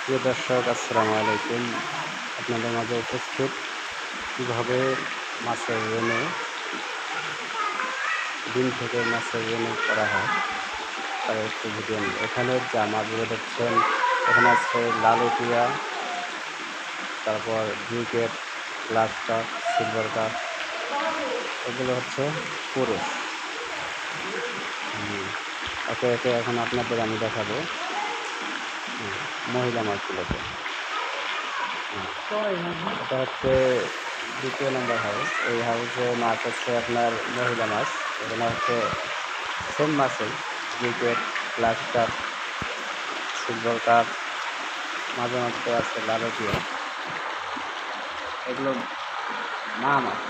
প্রিয় দর্শক, আসসালামু আলাইকুম। আপনাদের মাঝে উপস্থিত কীভাবে মাছের রেনু, ডিম থেকে মাছের রেনু করা হয় তার একটি ভিডিও নিয়ে। এখানে যা মাছগুলো দেখছেন, এখানে আছে লালুটিয়া, তারপর briquette, glass cup, silver cup, এগুলো হচ্ছে পুরুষ। একে একে এখন আপনাদের আমি দেখাবো মহিলা মাছগুলোকে। এটা হচ্ছে দ্বিতীয় নম্বর হাউস। এই হাউসে মাছ হচ্ছে আপনার মহিলা মাছ। এখানে হচ্ছে সেম মাছই, briquette, glass cup, silver cup, মাঝে মাঝে আছে লালটিয়া। এগুলো মা মাছ,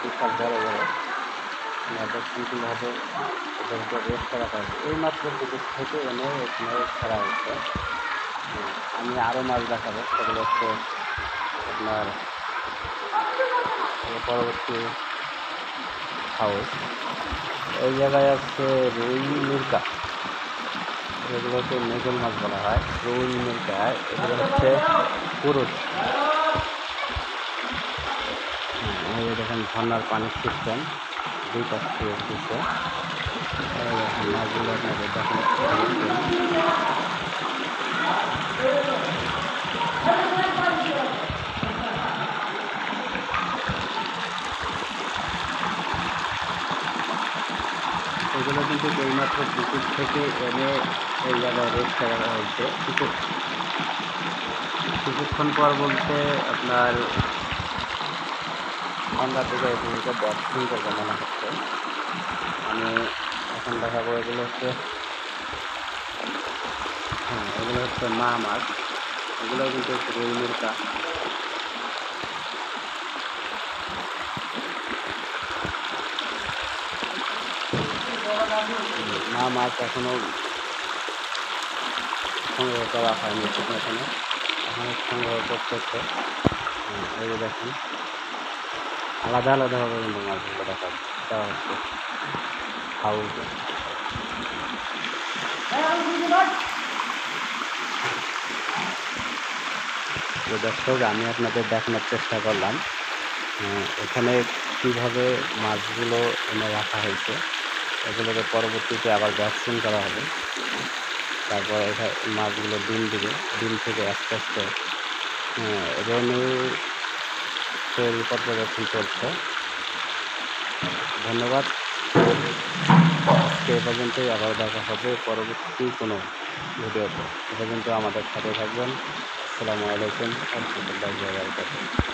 বিশাল বড় বড়। দেখছেন কীভাবে এদেরকে রেস্টে রাখা হয়েছে। এই মাত্র পুকুর থেকে এনে এখানে ছাড়া হয়েছে। আমি আরও মাছ দেখাবো, সেগুলো হচ্ছে আপনার পরবর্তী হাউস। এই জায়গায় আছে রুই, মিরকা, এগুলোকে মেগেল মাছ বলা হয়। রুই, মিরকা এগুলো হচ্ছে পুরুষ। এই দেখেন ঝর্নার পানির সিস্টেম, দুই পাশ থেকে দিচ্ছে। মাছগুলো আপনাদের দেখেন। এগুলো কিন্তু এইমাত্র পুকুর থেকে এনে এই জায়গায় রেস্টে রাখা হয়েছে। কিছুক্ষণ পর বলতে আপনার সন্ধ্যার দিকে এগুলোকে ভ্যাকসিন করবে মনে হচ্ছে। আমি এখন দেখাবো। এগুলো হচ্ছে এগুলো হচ্ছে মা মাছ। এগুলো কিন্তু একটু রুই, মিরকা। মা মাছ এখনো সংগ্রহ করা হয়নি ঠিক মতনে, এখন সংগ্রহ করতেছে। এই যে দেখেন আলাদা আলাদাভাবে কিন্তু মাছগুলো দেওয়া হচ্ছে হাউসে। দর্শক, আমি আপনাদের দেখানোর চেষ্টা করলাম এখানে কীভাবে মাছগুলো এনে রাখা হয়েছে। এগুলোকে পরবর্তীতে আবার ভ্যাকসিন করা হবে। তারপর এখানে মাছগুলো ডিম দিবে। ডিম থেকে আস্তে আস্তে রেনু তৈরি পর্যবেক্ষণ চলছে। ধন্যবাদ। আজকে এ পর্যন্তই, আবার দেখা হবে পরবর্তী কোনো ভিডিওতে। এ পর্যন্ত আমাদের সাথে থাকবেন। আসসালামু আলাইকুম ওয়া রাহমাতুল্লাহি ওয়া বারাকাতুহু।